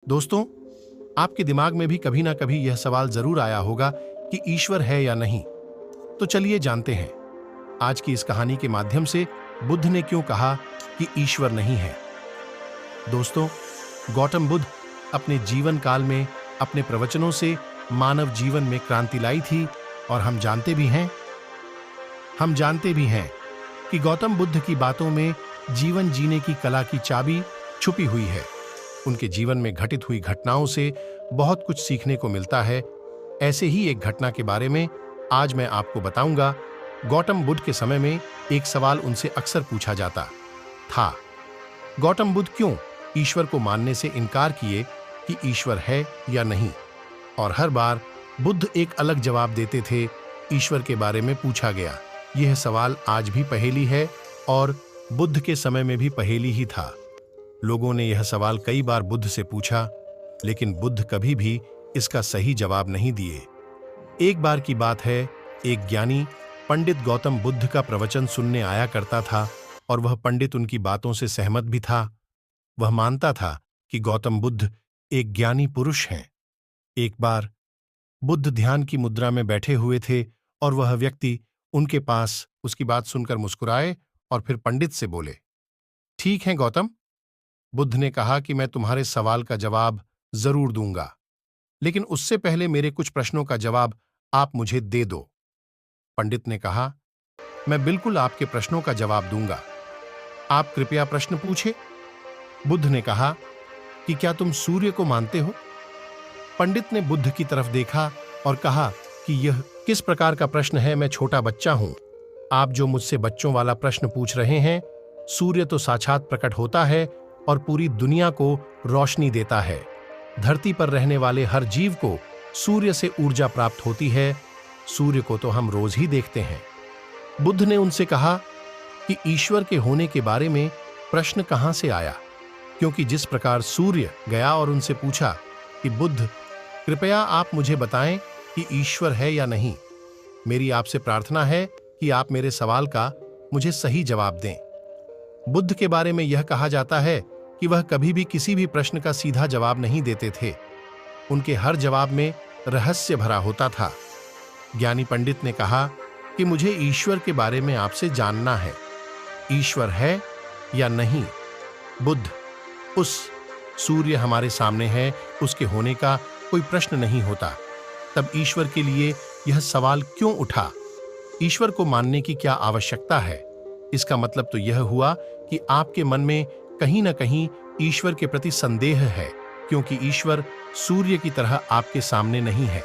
दोस्तों, आपके दिमाग में भी कभी ना कभी यह सवाल जरूर आया होगा कि ईश्वर है या नहीं। तो चलिए जानते हैं आज की इस कहानी के माध्यम से बुद्ध ने क्यों कहा कि ईश्वर नहीं है। दोस्तों, गौतम बुद्ध अपने जीवन काल में अपने प्रवचनों से मानव जीवन में क्रांति लाई थी और हम जानते भी हैं कि गौतम बुद्ध की बातों में जीवन जीने की कला की चाबी छुपी हुई है। उनके जीवन में घटित हुई घटनाओं से बहुत कुछ सीखने को मिलता है। ऐसे ही एक घटना के बारे में आज मैं आपको बताऊंगा। गौतम बुद्ध के समय में एक सवाल उनसे अक्सर पूछा जाता था, गौतम बुद्ध क्यों ईश्वर को मानने से इनकार किए कि ईश्वर है या नहीं। और हर बार बुद्ध एक अलग जवाब देते थे। ईश्वर के बारे में पूछा गया यह सवाल आज भी पहेली है और बुद्ध के समय में भी पहेली ही था। लोगों ने यह सवाल कई बार बुद्ध से पूछा, लेकिन बुद्ध कभी भी इसका सही जवाब नहीं दिए। एक बार की बात है, एक ज्ञानी पंडित गौतम बुद्ध का प्रवचन सुनने आया करता था और वह पंडित उनकी बातों से सहमत भी था। वह मानता था कि गौतम बुद्ध एक ज्ञानी पुरुष हैं। एक बार बुद्ध ध्यान की मुद्रा में बैठे हुए थे और वह व्यक्ति उनके पास उसकी बात सुनकर मुस्कुराए और फिर पंडित से बोले, ठीक है गौतम, बुद्ध ने कहा कि मैं तुम्हारे सवाल का जवाब जरूर दूंगा, लेकिन उससे पहले मेरे कुछ प्रश्नों का जवाब आप मुझे दे दो। पंडित ने कहा, मैं बिल्कुल आपके प्रश्नों का जवाब दूंगा, आप कृपया प्रश्न पूछे। बुद्ध ने कहा कि क्या तुम सूर्य को मानते हो। पंडित ने बुद्ध की तरफ देखा और कहा कि यह किस प्रकार का प्रश्न है, मैं छोटा बच्चा हूं। आप जो मुझसे बच्चों वाला प्रश्न पूछ रहे हैं, सूर्य तो साक्षात प्रकट होता है और पूरी दुनिया को रोशनी देता है। धरती पर रहने वाले हर जीव को सूर्य से ऊर्जा प्राप्त होती है। सूर्य को तो हम रोज ही देखते हैं। बुद्ध ने उनसे कहा कि ईश्वर के होने के बारे में प्रश्न कहां से आया, क्योंकि जिस प्रकार सूर्य गया और उनसे पूछा कि बुद्ध, कृपया आप मुझे बताएं कि ईश्वर है या नहीं। मेरी आपसे प्रार्थना है कि आप मेरे सवाल का मुझे सही जवाब दें। बुद्ध के बारे में यह कहा जाता है कि वह कभी भी किसी भी प्रश्न का सीधा जवाब नहीं देते थे। उनके हर जवाब में रहस्य भरा होता था। ज्ञानी पंडित ने कहा कि मुझे ईश्वर के बारे में आपसे जानना है। ईश्वर है या नहीं। बुद्ध, उस सूर्य हमारे सामने है, उसके होने का कोई प्रश्न नहीं होता। तब ईश्वर के लिए यह सवाल क्यों उठा? ईश्वर को मानने की क्या आवश्यकता है? इसका मतलब तो यह हुआ कि आपके मन में कहीं ना कहीं ईश्वर के प्रति संदेह है, क्योंकि ईश्वर सूर्य की तरह आपके सामने नहीं है।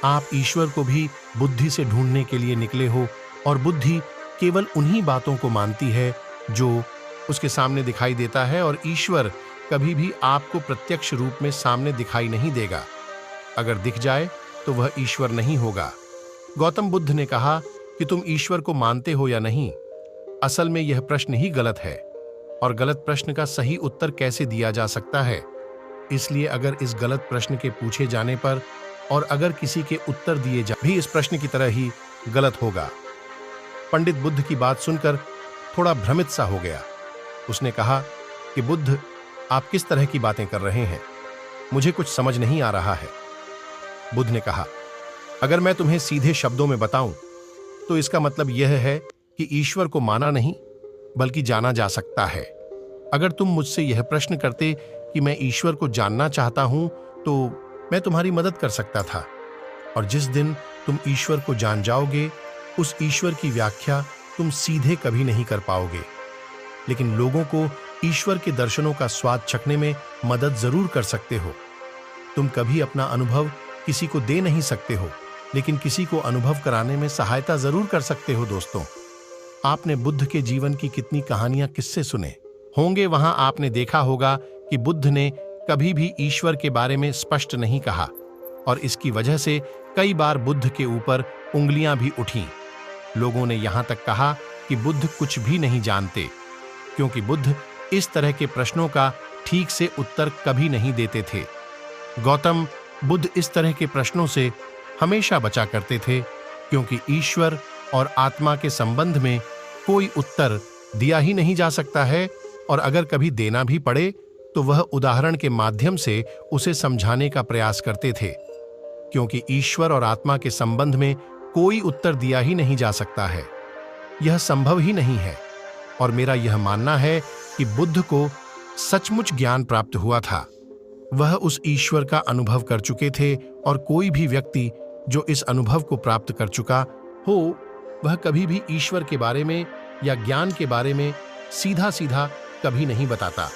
आप ईश्वर को भी बुद्धि से ढूंढने के लिए निकले हो और बुद्धि केवल उन्हीं बातों को मानती है जो उसके सामने दिखाई देता है, और ईश्वर कभी भी आपको प्रत्यक्ष रूप में सामने दिखाई नहीं देगा। अगर दिख जाए तो वह ईश्वर नहीं होगा। गौतम बुद्ध ने कहा कि तुम ईश्वर को मानते हो या नहीं। असल में यह प्रश्न ही गलत है, और गलत प्रश्न का सही उत्तर कैसे दिया जा सकता है। इसलिए अगर इस गलत प्रश्न के पूछे जाने पर और अगर किसी के उत्तर दिए जा भी इस प्रश्न की तरह ही गलत होगा। पंडित बुद्ध की बात सुनकर थोड़ा भ्रमित सा हो गया। उसने कहा कि बुद्ध, आप किस तरह की बातें कर रहे हैं, मुझे कुछ समझ नहीं आ रहा है। बुद्ध ने कहा, अगर मैं तुम्हें सीधे शब्दों में बताऊं तो इसका मतलब यह है कि ईश्वर को माना नहीं बल्कि जाना जा सकता है। अगर तुम मुझसे यह प्रश्न करते कि मैं ईश्वर को जानना चाहता हूं तो मैं तुम्हारी मदद कर सकता था, और जिस दिन तुम ईश्वर को जान जाओगे उस ईश्वर की व्याख्या तुम सीधे कभी नहीं कर पाओगे। लेकिन लोगों को ईश्वर के दर्शनों का स्वाद चखने में मदद जरूर कर सकते हो। तुम कभी अपना अनुभव किसी को दे नहीं सकते हो, लेकिन किसी को अनुभव कराने में सहायता जरूर कर सकते हो। दोस्तों, आपने बुद्ध के जीवन की कितनी कहानियां किससे सुने होंगे। वहां आपने देखा होगा कि बुद्ध ने कभी भी ईश्वर के बारे में स्पष्ट नहीं कहा, और इसकी वजह से कई बार बुद्ध के ऊपर उंगलियां भी उठीं। लोगों ने यहां तक कहा कि बुद्ध कुछ भी नहीं जानते, क्योंकि बुद्ध इस तरह के प्रश्नों का ठीक से उत्तर कभी नहीं देते थे। गौतम बुद्ध इस तरह के प्रश्नों से हमेशा बचा करते थे, क्योंकि ईश्वर और आत्मा के संबंध में कोई उत्तर दिया ही नहीं जा सकता है, और अगर कभी देना भी पड़े तो वह उदाहरण के माध्यम से उसे समझाने का प्रयास करते थे, क्योंकि ईश्वर और आत्मा के संबंध में कोई उत्तर दिया ही नहीं जा सकता है। यह संभव ही नहीं है। और मेरा यह मानना है कि बुद्ध को सचमुच ज्ञान प्राप्त हुआ था। वह उस ईश्वर का अनुभव कर चुके थे, और कोई भी व्यक्ति जो इस अनुभव को प्राप्त कर चुका हो, वह कभी भी ईश्वर के बारे में या ज्ञान के बारे में सीधा सीधा कभी नहीं बताता।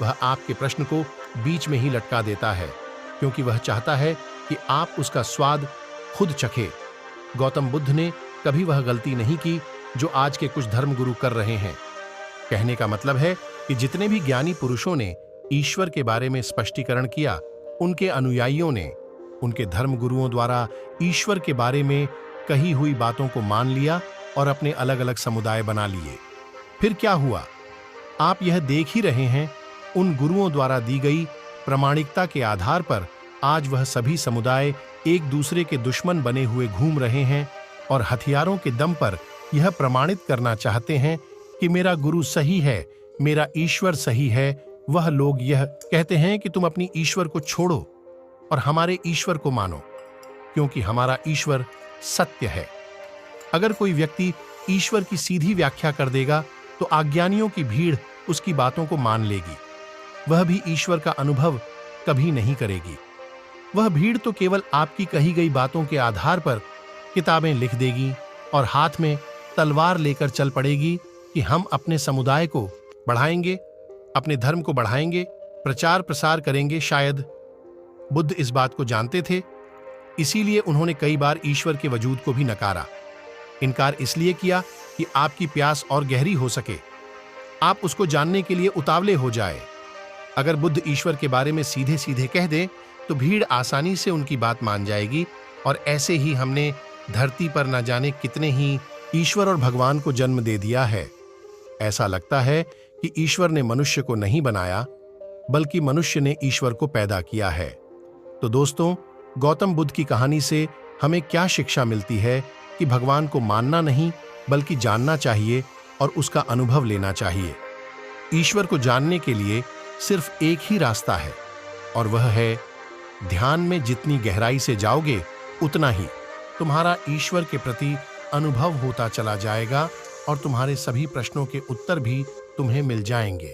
वह आपके प्रश्न को बीच में ही लटका देता है, क्योंकि वह चाहता है कि आप उसका स्वाद खुद चखे। गौतम बुद्ध ने कभी वह गलती नहीं की जो आज के कुछ धर्मगुरु कर रहे हैं। कहने का मतलब है कि जितने भी ज्ञानी पुरुषों ने ईश्वर के बारे में स्पष्टीकरण किया, उनके अनुयायियों ने उनके धर्मगुरुओं द्वारा ईश्वर के बारे में कही हुई बातों को मान लिया और अपने अलग अलग समुदाय बना लिए। फिर क्या हुआ? आप यह देख ही रहे हैं। उन गुरुओं द्वारा दी गई प्रामाणिकता के आधार पर आज वह सभी समुदाय एक दूसरे के दुश्मन बने हुए घूम रहे हैं और हथियारों के दम पर यह प्रमाणित करना चाहते हैं कि मेरा गुरु सही है, मेरा ईश्वर सही है। वह लोग यह कहते हैं कि तुम अपनी ईश्वर को छोड़ो और हमारे ईश्वर को मानो, क्योंकि हमारा ईश्वर सत्य है। अगर कोई व्यक्ति ईश्वर की सीधी व्याख्या कर देगा तो अज्ञानियों की भीड़ उसकी बातों को मान लेगी। वह भी ईश्वर का अनुभव कभी नहीं करेगी। वह भीड़ तो केवल आपकी कही गई बातों के आधार पर किताबें लिख देगी और हाथ में तलवार लेकर चल पड़ेगी कि हम अपने समुदाय को बढ़ाएंगे, अपने धर्म को बढ़ाएंगे, प्रचार प्रसार करेंगे। शायद बुद्ध इस बात को जानते थे, इसीलिए उन्होंने कई बार ईश्वर के वजूद को भी नकारा। इनकार इसलिए किया कि आपकी प्यास और गहरी हो सके, आप उसको जानने के लिए उतावले हो जाए। अगर बुद्ध ईश्वर के बारे में सीधे सीधे कह दें तो भीड़ आसानी से उनकी बात मान जाएगी। और ऐसे ही हमने धरती पर न जाने कितने ही ईश्वर और भगवान को जन्म दे दिया है। ऐसा लगता है कि ईश्वर ने मनुष्य को नहीं बनाया, बल्कि मनुष्य ने ईश्वर को पैदा किया है। तो दोस्तों, गौतम बुद्ध की कहानी से हमें क्या शिक्षा मिलती है कि भगवान को मानना नहीं बल्कि जानना चाहिए और उसका अनुभव लेना चाहिए। ईश्वर को जानने के लिए सिर्फ एक ही रास्ता है, और वह है ध्यान में जितनी गहराई से जाओगे उतना ही तुम्हारा ईश्वर के प्रति अनुभव होता चला जाएगा और तुम्हारे सभी प्रश्नों के उत्तर भी तुम्हें मिल जाएंगे।